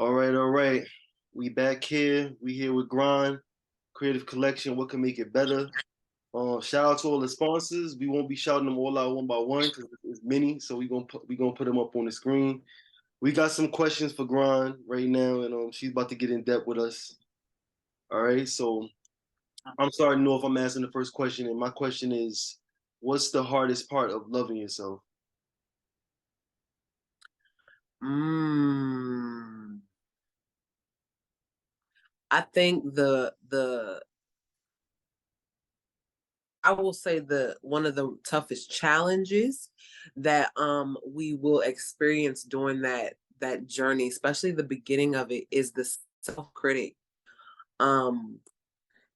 All right. We back here. We here with Grynd, Creative Collection. What can make it better? Shout out to all the sponsors. We won't be shouting them all out one by one because it's many. So we gonna put them up on the screen. We got some questions for Grynd right now, and she's about to get in depth with us. All right. So I'm starting off. I'm asking the first question, and my question is, what's the hardest part of loving yourself? I think I will say one of the toughest challenges that we will experience during that journey, especially the beginning of it, is the self-critic.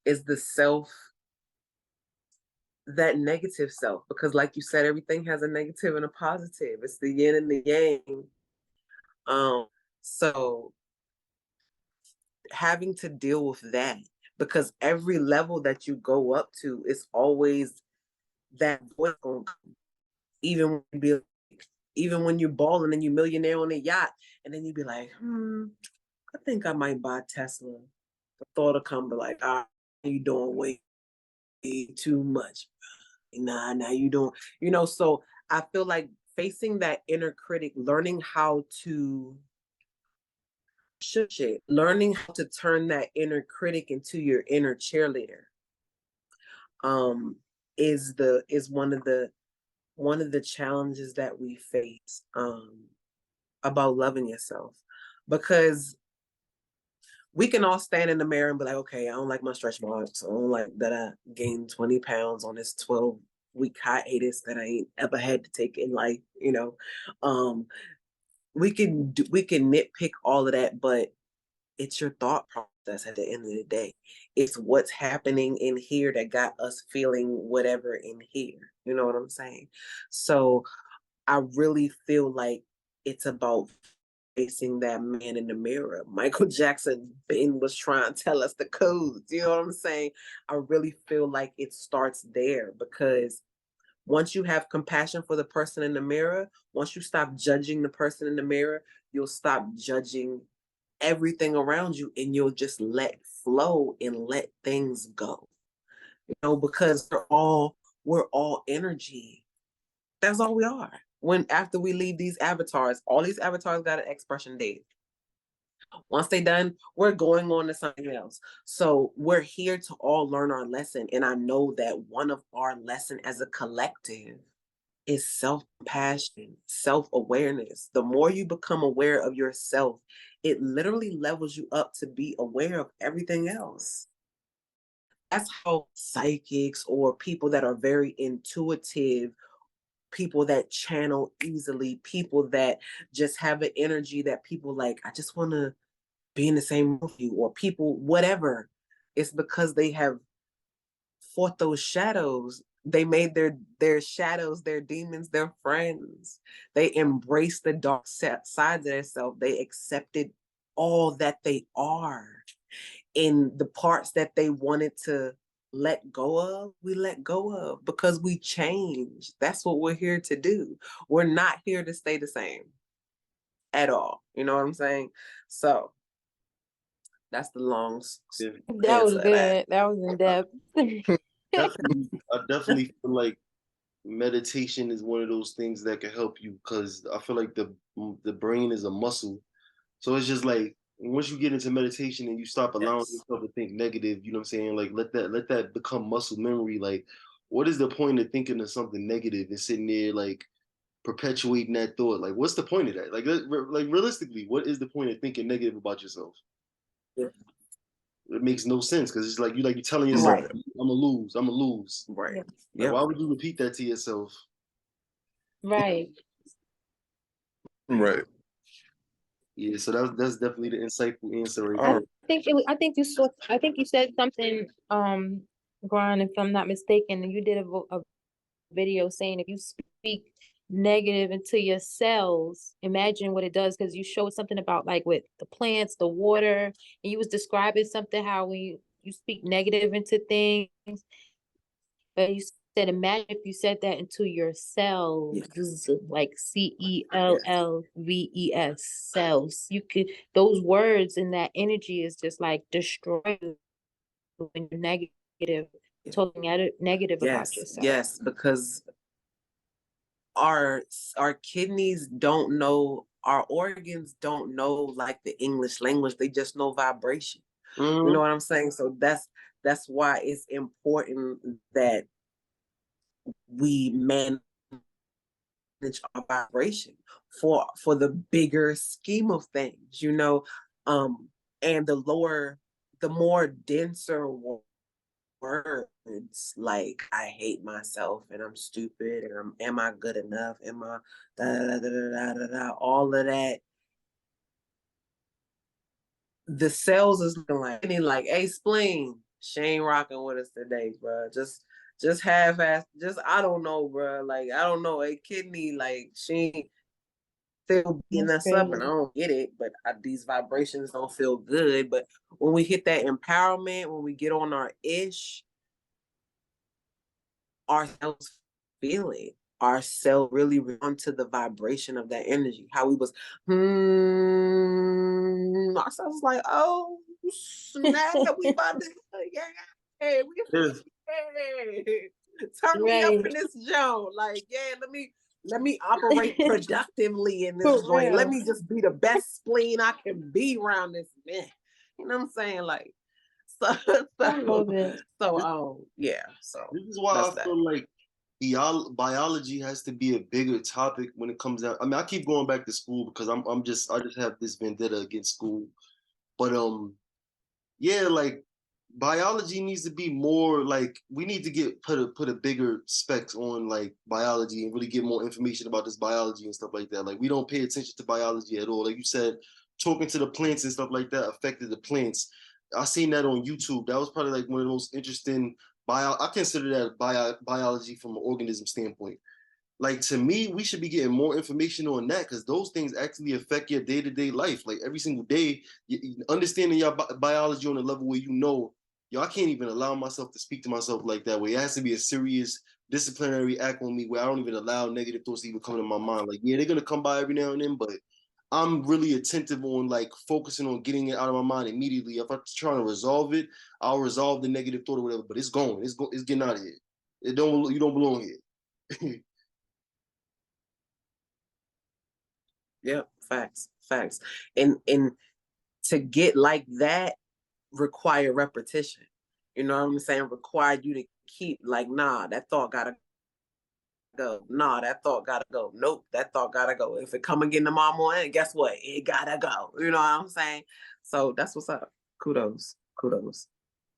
Is the that negative self, because like you said, everything has a negative and a positive. It's the yin and the yang. So having to deal with that, because every level that you go up to is always that voice going, even even when you're balling and you're millionaire on a yacht, and then you be like, I think I might buy Tesla. The thought will come, be like, you doing way too much. Nah, you don't, so I feel like facing that inner critic, learning how to learning how to turn that inner critic into your inner cheerleader, is one of the challenges that we face, about loving yourself, because we can all stand in the mirror and be like, okay, I don't like my stretch marks. I don't like that I gained 20 pounds on this 12-week hiatus that I ain't ever had to take in life. We can nitpick all of that, but it's your thought process at the end of the day. It's what's happening in here that got us feeling whatever in here. You know what I'm saying? So I really feel like it's about facing that man in the mirror. Michael Jackson was trying to tell us the codes. You know what I'm saying? I really feel like it starts there, because once you have compassion for the person in the mirror, once you stop judging the person in the mirror, you'll stop judging everything around you, and you'll just let flow and let things go. Because we're all energy. That's all we are. When after we leave these avatars, all these avatars got an expression date. Once they're done, we're going on to something else. So we're here to all learn our lesson. And I know that one of our lesson as a collective is self-compassion, self-awareness. The more you become aware of yourself, it literally levels you up to be aware of everything else. That's how psychics or people that are very intuitive, people that channel easily, people that just have an energy that people like, I just want to be in the same room with you, or people, whatever. It's because they have fought those shadows. They made their shadows, their demons, their friends. They embraced the dark sides of themselves. They accepted all that they are. In the parts that they wanted to let go of, we let go of, because we change. That's what we're here to do. We're not here to stay the same at all. You know what I'm saying? So that's the long that was good. That was in depth. I definitely feel like meditation is one of those things that can help you, because I feel like the brain is a muscle. So it's just like once you get into meditation and you stop allowing yourself to think negative, you know what I'm saying? Like let that become muscle memory. Like, what is the point of thinking of something negative and sitting there like perpetuating that thought? Like, what's the point of that? Like realistically, what is the point of thinking negative about yourself? Yeah. It makes no sense, because it's like you're telling yourself, right, I'm gonna lose. Right. Like, why would you repeat that to yourself? Right. Right. Yeah, so that's definitely the insightful answer right there. I think you said something, Grynd, if I'm not mistaken, you did a video saying if you speak negative into your cells, imagine what it does, because you showed something about like with the plants, the water, and you was describing something how when you speak negative into things, but you said, imagine if you said that into your cells, Yes. like CELLVES, cells. You could, those words and that energy is just like destroying when you're negative, talking negative about yourself. Yes, because our kidneys don't know, our organs don't know like the English language. They just know vibration. You know what I'm saying? So that's why it's important that we manage our vibration for the bigger scheme of things, you know. And the more denser words, like I hate myself and I'm stupid and am I good enough? Am I da, da, da, da, da, da, all of that, the cells is looking like, hey, spleen, she ain't rocking with us today, bro. Just half ass, just I don't know, bro. Like I don't know, a kidney, like she ain't still beating us up, and I don't get it. But these vibrations don't feel good. But when we hit that empowerment, when we get on our ish, our cells feel it. Our cell really respond to the vibration of that energy. How we was, our cells like, oh snap, we about to, yeah, we turn me up in this joint. Like, yeah, let me operate productively in this joint. Let me just be the best spleen I can be around this man. You know what I'm saying? Like, so yeah. So this is why I feel like biology has to be a bigger topic when it comes out. I mean, I keep going back to school because I just have this vendetta against school. But yeah, like biology needs to be more like, we need to get put a bigger specs on like biology and really get more information about this biology and stuff like that. Like we don't pay attention to biology at all. Like you said, talking to the plants and stuff like that affected the plants. I seen that on YouTube. That was probably like one of the most interesting I consider that biology from an organism standpoint. Like to me, we should be getting more information on that because those things actually affect your day-to-day life. Like every single day, understanding your biology on a level where you know, yo, I can't even allow myself to speak to myself like that way. It has to be a serious disciplinary act on me where I don't even allow negative thoughts to even come to my mind. Like, yeah, they're gonna come by every now and then, but I'm really attentive on like focusing on getting it out of my mind immediately. If I'm trying to resolve it, I'll resolve the negative thought or whatever. But it's going, it's getting out of here. You don't belong here. Yeah, facts. And to get like that require repetition. You know what I'm saying? Require you to keep like, nah, that thought gotta go. Nah, that thought gotta go. Nope, that thought gotta go. If it come again tomorrow morning, guess what? It gotta go. You know what I'm saying? So that's what's up. Kudos.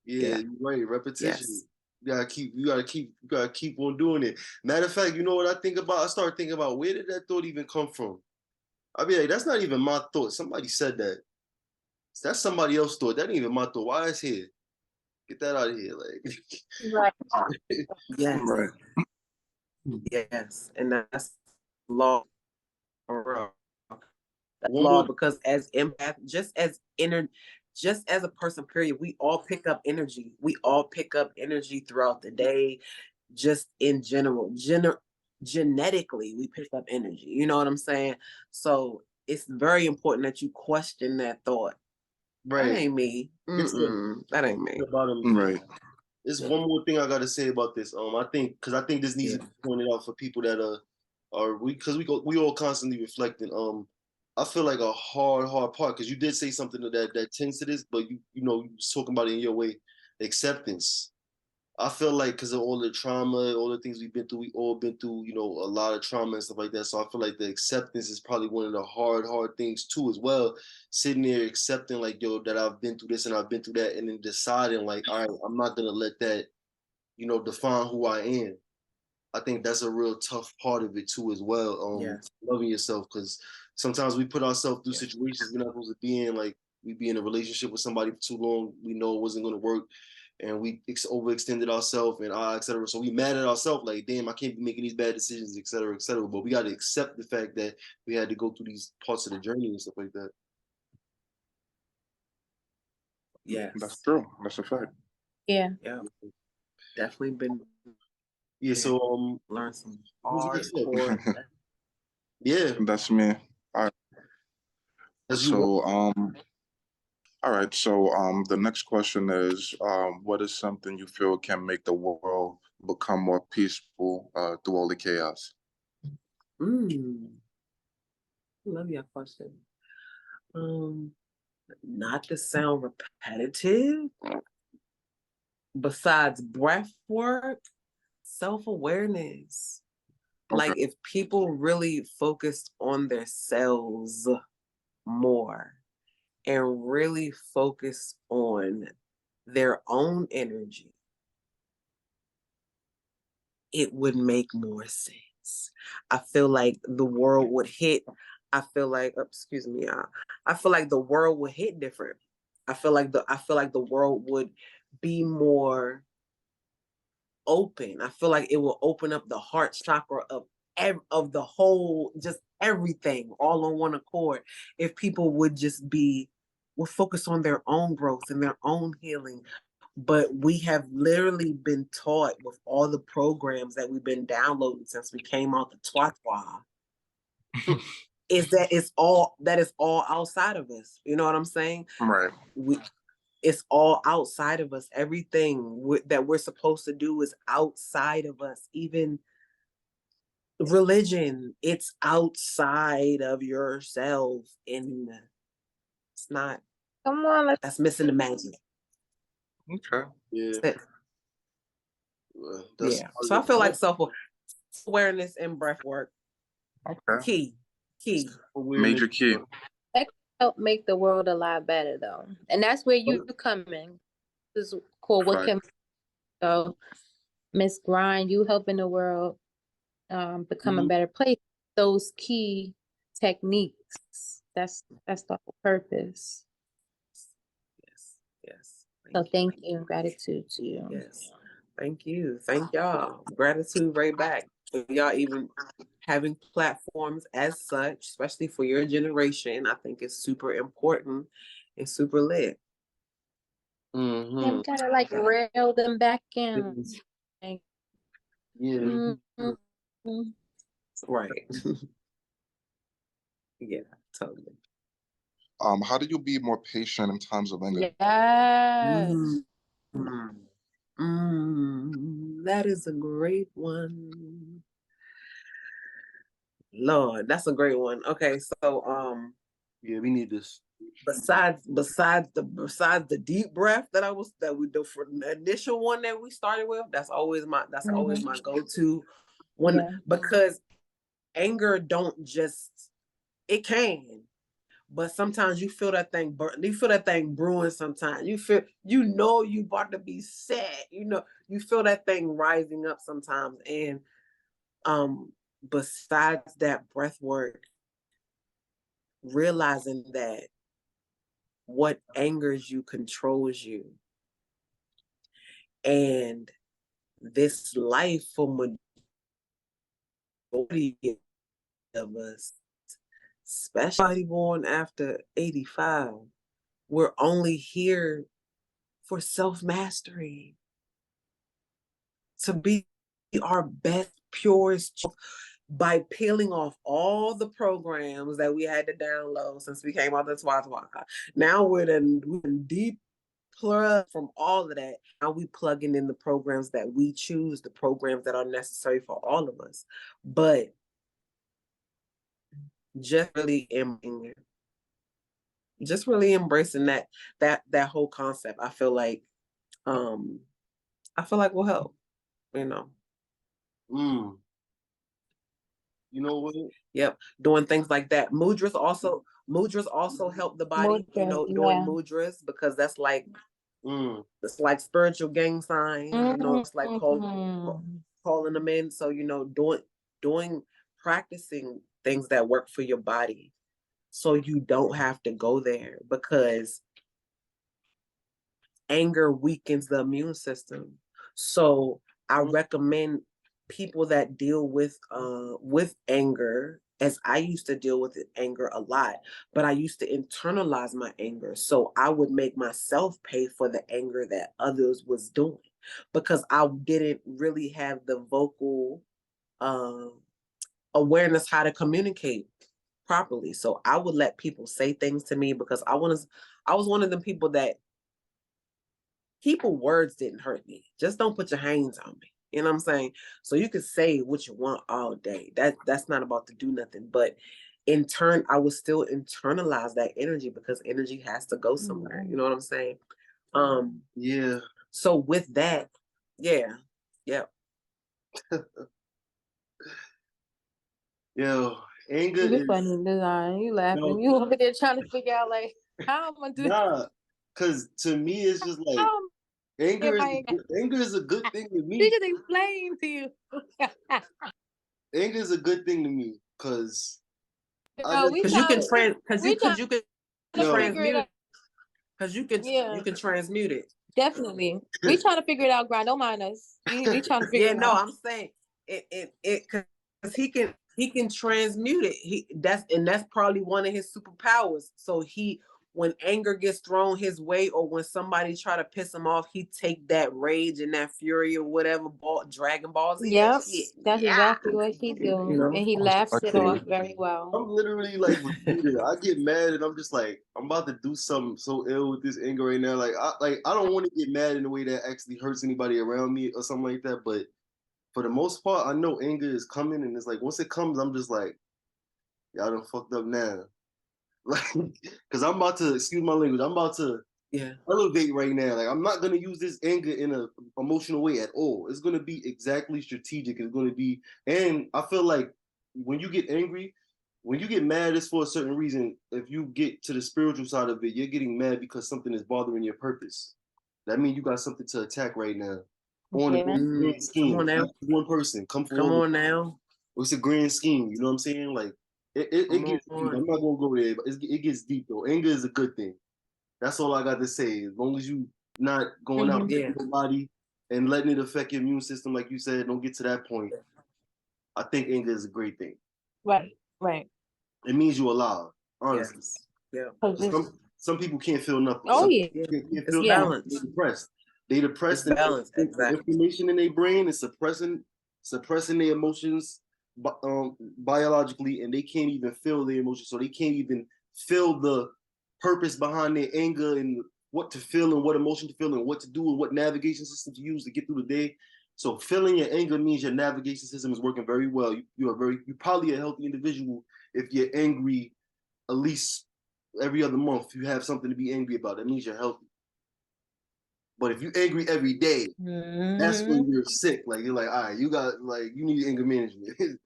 Yeah, you're right. Repetition. Yes. You gotta keep on doing it. Matter of fact, you know what I think about? I start thinking about, where did that thought even come from? I be like, that's not even my thought. Somebody said that. That's somebody else's thought. That ain't even my thought. Why is here? Get that out of here. Like, Yes. Right. Yes. And that's law. That's one law more. because as empath, just as a person, period, we all pick up energy. We all pick up energy throughout the day, just in general. Genetically, we pick up energy. You know what I'm saying? So it's very important that you question that thought. Right. That ain't me. That ain't me. Right. There's one more thing I gotta say about this. I think this needs to be pointed out for people that we all constantly reflecting. I feel like a hard part, because you did say something that tends to this, but you was talking about it in your way. Acceptance. I feel like because of all the trauma, all the things we all been through, a lot of trauma and stuff like that. So I feel like the acceptance is probably one of the hard things too, as well. Sitting there accepting like, yo, that I've been through this and I've been through that, and then deciding like, all right, I'm not gonna let that, define who I am. I think that's a real tough part of it too, as well. Loving yourself, because sometimes we put ourselves through situations we're not supposed to be in. Like we be in a relationship with somebody for too long, we know it wasn't gonna work, and we overextended ourselves and etc. So we mad at ourselves, like, damn, I can't be making these bad decisions, etc., etc. But we got to accept the fact that we had to go through these parts of the journey and stuff like that. Yeah, that's true. That's a fact. Yeah. Definitely been Yeah, so learn some who's next up? hardcore. Yeah, That's me. All right. that's you. So, all right. So, the next question is, what is something you feel can make the world become more peaceful through all the chaos? Love your question. Not to sound repetitive, besides breath work, self-awareness. Okay. Like if people really focused on their selves more and really focus on their own energy, it would make more sense. I feel like the world would hit. I feel like, excuse me, I feel like the world would hit different. I feel like the world would be more open. I feel like it will open up the heart chakra of the whole, just everything, all on one accord. If people would focus on their own growth and their own healing. But we have literally been taught with all the programs that we've been downloading since we came out the twat is that is all outside of us. You know what I'm saying? Right. It's all outside of us. Everything that we're supposed to do is outside of us. Even religion, it's outside of yourself, and it's not. Come on, That's missing the magic. Okay. Yeah, that's Yeah. So I feel like self-awareness and breath work, Okay. key. Major key. that help make the world a lot better though. And that's where you come in. This is cool. What Right. can so Miss Grynd, you helping the world become a better place. Those key techniques. That's the whole purpose. Yes. So thank you and gratitude to you. Yes. Thank you. Thank y'all. Gratitude right back. For y'all even having platforms as such, especially for your generation, I think it's super important and super lit. I'm trying to like rail them back in. Like, Yeah. Right. Yeah, totally. How do you be more patient in times of anger? yes. That is a great one. Lord, that's a great one. Okay, so Yeah, we need this. besides the deep breath that we do for the initial one that we started with, that's always my go-to one, because anger don't just, it can, but sometimes you feel that thing brewing. Sometimes you feel you about to be sad, you feel that thing rising up sometimes. And besides that breath work, realizing that what angers you controls you. And this life for majority of us, especially born after 85, we're only here for self-mastery, to be our best, purest by peeling off all the programs that we had to download since we came out the Twatwaka. Now we're in deep plug from all of that. Now we plugging in the programs that we choose, the programs that are necessary for all of us. But just really embracing that whole concept, I feel like will help, You know what? Yep, doing things like that. Mudras also help the body. Doing mudras, because that's like it's like spiritual gang signs. It's like calling them in. So doing practicing things that work for your body, so you don't have to go there, because anger weakens the immune system. So I recommend people that deal with anger, as I used to deal with anger a lot, but I used to internalize my anger. So I would make myself pay for the anger that others was doing. because I didn't really have the vocal awareness how to communicate properly. So I would let people say things to me because I was one of them people that words didn't hurt me. Just don't put your hands on me. You know what I'm saying? So you can say what you want all day. That's not about to do nothing. But in turn, I would still internalize that energy because energy has to go somewhere. You know what I'm saying? Yeah. So with that, yeah. Yo, anger You is funny, Design. You laughing. no, You over there trying to figure out like how I'm gonna do nah, because to me it's just like how anger am is I anger is a good thing to we me. just explain to you. Anger is a good thing to me because I No, just we Because you can trying because you can to yo figure it transmute out. it. Because you Yeah, can transmute it. definitely. We trying to figure it out, Grind. Don't mind us. We trying to figure Yeah, it no, out. I'm saying it because he can transmute it. That's probably one of his superpowers. So when anger gets thrown his way or when somebody try to piss him off, he take that rage and that fury or whatever Dragon Ball Z that Yep, shit. that's Yeah. exactly what he do, You know? and he laughs it Okay. off very well. I'm literally like repeated. I get mad and I'm just like I'm about to do something so ill with this anger right now. I don't want to get mad in a way that actually hurts anybody around me or something like that. But for the most part, I know anger is coming, and it's like once it comes, I'm just like, y'all done fucked up now. Like, because I'm about to, excuse my language, I'm about to Yeah. elevate right now. Like, I'm not gonna use this anger in an emotional way at all. It's gonna be exactly strategic. It's gonna be, and I feel like when you get angry, when you get mad, it's for a certain reason. If you get to the spiritual side of it, you're getting mad because something is bothering your purpose. That means you got something to attack right now. On the Okay, man. grand Come scheme, on now. not one person. Come Come forward. on now. It's a grand scheme. You know what I'm saying? Like it Come gets deep. I'm on. not gonna go there, but it gets deep though. Anger is a good thing. That's all I got to say. As long as you not going out Mm-hmm. Yeah. hitting your body and letting it affect your immune system, like you said, don't get to that point. I think anger is a great thing. Right. It means you're alive, honestly. Yes. Yeah. Some people can't feel nothing. Oh Some yeah, people can't It's feel yeah. nothing. They're balance. depressed. They It's depressed and balance. the Exactly. inflammation in their brain is suppressing their emotions biologically, and they can't even feel their emotions. So they can't even feel the purpose behind their anger and what to feel and what emotion to feel and what to do and what navigation system to use to get through the day. So feeling your anger means your navigation system is working very well. You're probably a healthy individual if you're angry at least every other month. You have something to be angry about. That means you're healthy. But if you're angry every day, that's Mm-hmm. when you're sick. Like you're like, all right, you need anger management.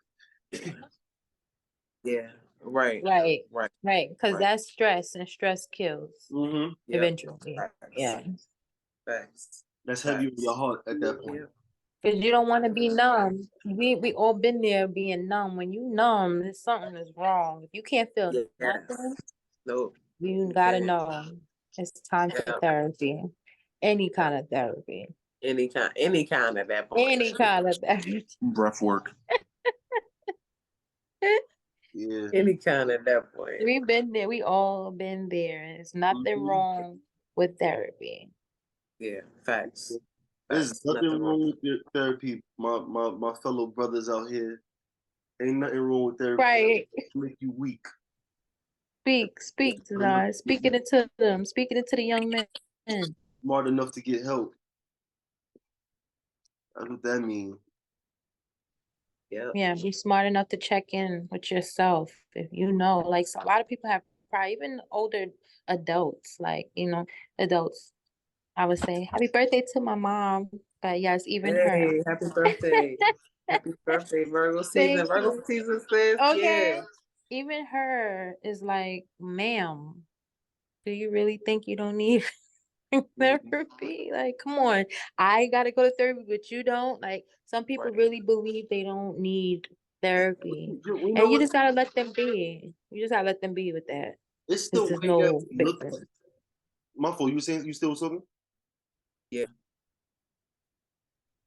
Yeah. Right. Right. Right. Because Right. that's stress, and stress kills Mm-hmm. Yeah. eventually. Facts. Yeah. Facts. That's heavy on your heart at that point. Yeah. Because you don't want to be numb. We all been there being numb. When you numb, there's something is wrong. If you can't feel Yes. nothing, No. you gotta Okay. know it's time for Yeah. therapy. Any kind of therapy. Any kind at that point. Any kind of therapy. Breath work. Yeah. Any kind at that point. We've been there. We all been there. There's nothing Mhm. wrong with therapy. Yeah. Facts. There's Facts. nothing Nothing wrong. wrong with your therapy, my fellow brothers out here. Ain't nothing wrong with therapy. Right. It'll make you weak. Speak to them. Speak it into them. Speak it into the young men. Smart enough to get help. That's what that means. Yeah. Yeah, be smart enough to check in with yourself. If you know, like so a lot of people have probably even older adults, like, adults. I would say happy birthday to my mom. But yes, even her. Hey, happy birthday. Happy birthday, Virgo season. Thank Virgo you. season, sis. Okay. Yeah. Even her is like, ma'am, do you really think you don't need therapy? Like, come on. I gotta go to therapy, but you don't. Like, some people Right. really believe they don't need therapy. We know And you what? just gotta let them be. You just gotta let them be with that. It's the Because there's way that no we look at fixing. it. My fault. You were saying you still something? Yeah.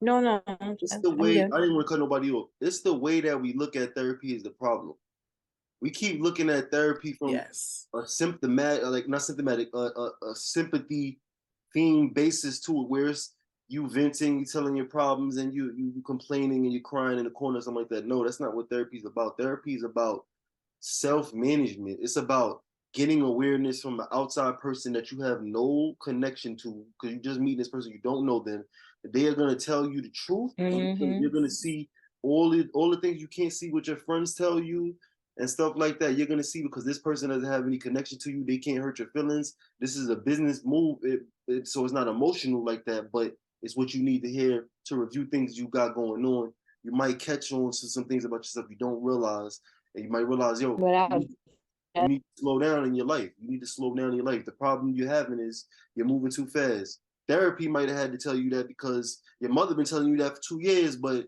No, It's I'm the way good. I didn't want to cut nobody off. It's the way that we look at therapy is the problem. We keep looking at therapy from Yes. a symptomatic, like not symptomatic, a sympathy theme basis to it, where you venting, you telling your problems, and you complaining and you crying in the corner, something like that. No, that's not what therapy is about. Therapy is about self-management. It's about getting awareness from an outside person that you have no connection to, because you just meet this person, you don't know them. They are going to tell you the truth, and you're going to see all the things you can't see what your friends tell you and stuff like that. You're going to see, because this person doesn't have any connection to you. They can't hurt your feelings. This is a business move, so it's not emotional like that, but it's what you need to hear to review things you got going on. You might catch on to some things about yourself you don't realize, and you might realize, yo, you need to slow down in your life. You need to slow down in your life. The problem you're having is you're moving too fast. Therapy might have had to tell you that because your mother been telling you that for 2 years, but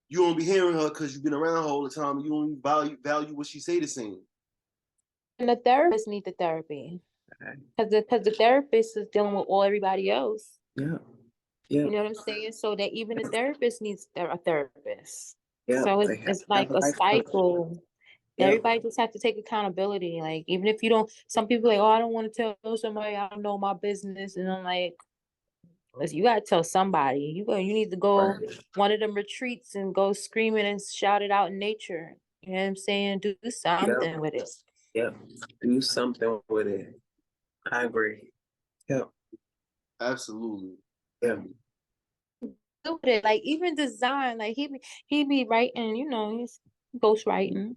you don't be hearing her because you've been around her all the time. And you don't value what she say the same. And the therapist need the therapy. Because the therapist is dealing with everybody else. Yeah. Yeah. You know what I'm saying? So that even the therapist needs a therapist. Yeah. So it's like a cycle. Yeah. Everybody just have to take accountability. Like, even if you don't, some people like, oh, I don't want to tell somebody, I don't know my business. And I'm like, listen, you gotta tell somebody. You need to go one of them retreats and go screaming and shout it out in nature. You know what I'm saying? Do something with it. Yeah. Do something with it. I agree. Yeah. Absolutely. Yeah. Do it. Like, even design, like he be writing, you know, he's ghost writing.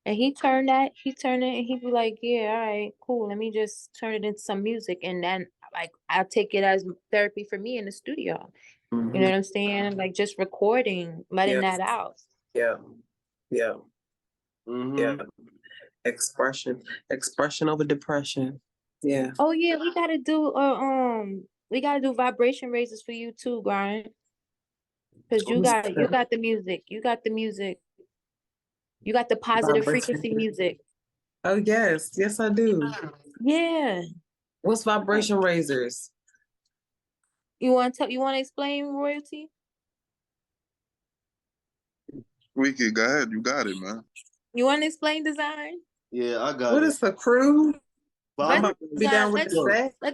And he turned it and he'd be like, yeah, all right, cool. Let me just turn it into some music. And then, like, I'll take it as therapy for me in the studio. You know what I'm saying? Like, just recording, letting that out. Yeah. Yeah. Yeah. Expression over depression. Yeah. Oh yeah, we gotta do vibration raises for you too, Grynd. Because you got the music. You got the music. You got the positive frequency music. Oh yes. Yes, I do. Yeah. What's vibration raisers? You want to explain, Royalty? Wiki, go ahead. You got it, man. You want to explain design? Yeah, I got What is the crew? Let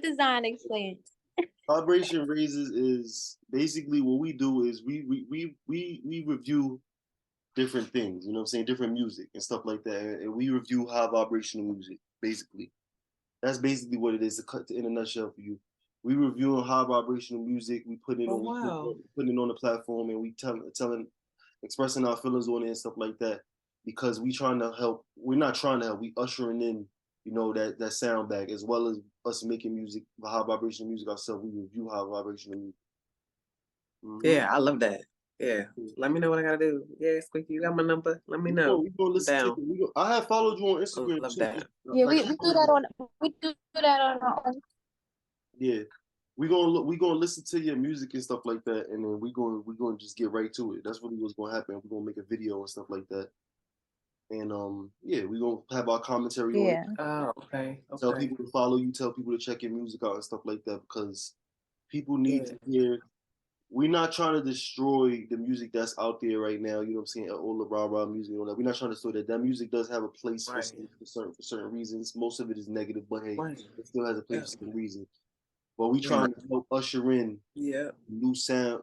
design explain. Vibration raises is basically what we do is we review different things, you know what I'm saying, different music and stuff like that, and we review high vibrational music. Basically, that's basically what it is. To cut in a nutshell for you, we review high vibrational music. We put it on, put it on the platform, and we telling, expressing our feelings on it and stuff like that. Because we trying to help. We're not trying to help. We ushering in, you know, that sound back, as well as us making music, high vibrational music ourselves. We review high vibrational music. Yeah, I love that. Yeah. Let me know what I gotta do. Yeah, Squeaky, you got my number. Let me know. We gonna listen to you. I have followed you on Instagram. Love that. Yeah, we do that on our own. Yeah. We gonna listen to your music and stuff like that, and then we gonna just get right to it. That's really what's gonna happen. We're gonna make a video and stuff like that. And yeah, we're gonna have our commentary on it. Oh, okay. Tell people to follow you, tell people to check your music out and stuff like that, because people need to hear. We're not trying to destroy the music that's out there right now. You know what I'm saying? All the rah-rah music and all that. We're not trying to destroy that. That music does have a place for certain reasons. Most of it is negative, but hey, it still has a place for some reason. But we trying to help usher in new sound,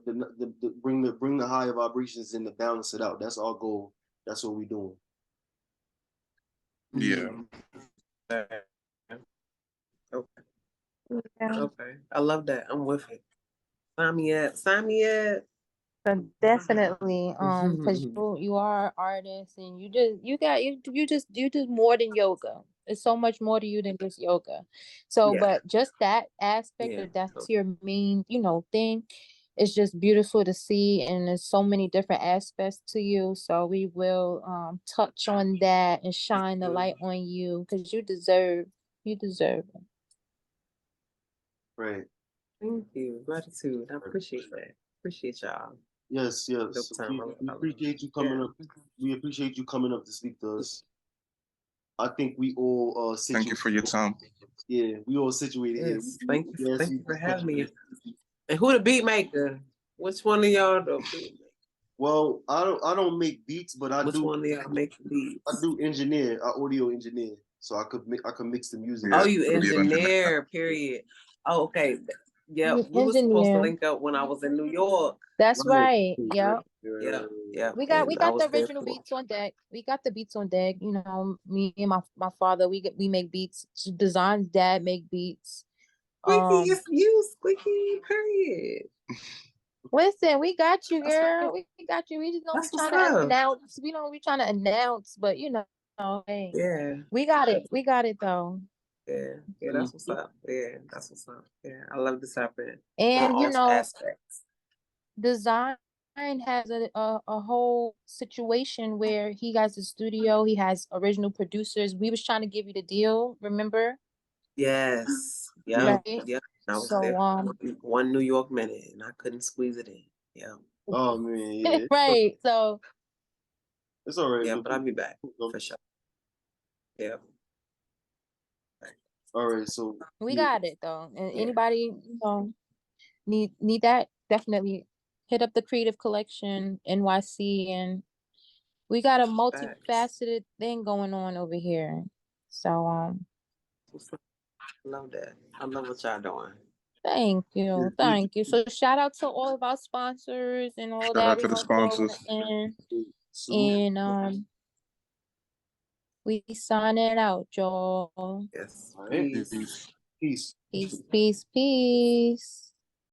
bring the higher vibrations in to balance it out. That's our goal. That's what we're doing. Yeah. Okay. I love that. I'm with it. Sign me up. Definitely, because you are an artist, and you just more than yoga. It's so much more to you than just yoga. So, but just that aspect, if that's your main, thing, it's just beautiful to see, and there's so many different aspects to you. So we will touch on that and shine the light on you, because you deserve it. Right. Thank you. Gratitude. I appreciate that. Appreciate y'all. Yes. We appreciate you coming up. We appreciate you coming up to speak to us. I think we all thank you for your time. Yeah, we all situated here. Thank you for having me. And who the beat maker? Which one of y'all the beat maker? Well, I don't make beats, but I do. Which one of y'all make beats? I do engineer, I audio engineer, so I could mix the music. Oh, you engineer, period. Oh, okay. Yeah, He's an we were supposed to engineer. link up when I was in New York. That's right. Yeah, Yep. yeah, yeah. We And I got the was there original for beats on deck. We got the beats on deck. You know, me and my father, we make beats. Designs dad make beats. Squeaky. It's you, Squeaky. Period. Listen, we got you, That's girl. right. We got you. We just don't be That's what's trying to up. announce. We don't be trying to announce, but you know, hey, Yeah, we got it. We got it though. yeah, yeah. That's what's up. Yeah, that's what's up. Yeah, I love this happening on And you all know, aspects. design has a whole situation where he has a studio. He has original producers. We was trying to give you the deal, remember? Yes. Yeah. Right. Yeah. I was there So for one New York minute and I couldn't squeeze it in. Yeah. Oh man, yeah. right. So It's all right. Yeah, but I'll be back for sure. Yeah. All right, so we yeah. got it though. And Yeah. anybody, you know, need that, definitely hit up the Creative Collection NYC, and we got a multifaceted thing going on over here. So Love that. I love what y'all doing. thank you. Thank you. So shout out to all of our sponsors and all Shout that. out We to the gonna throw sponsors. it in. Salute. And we sign it out, y'all. Yes. All right. Peace. Peace. Peace. Peace, peace, peace.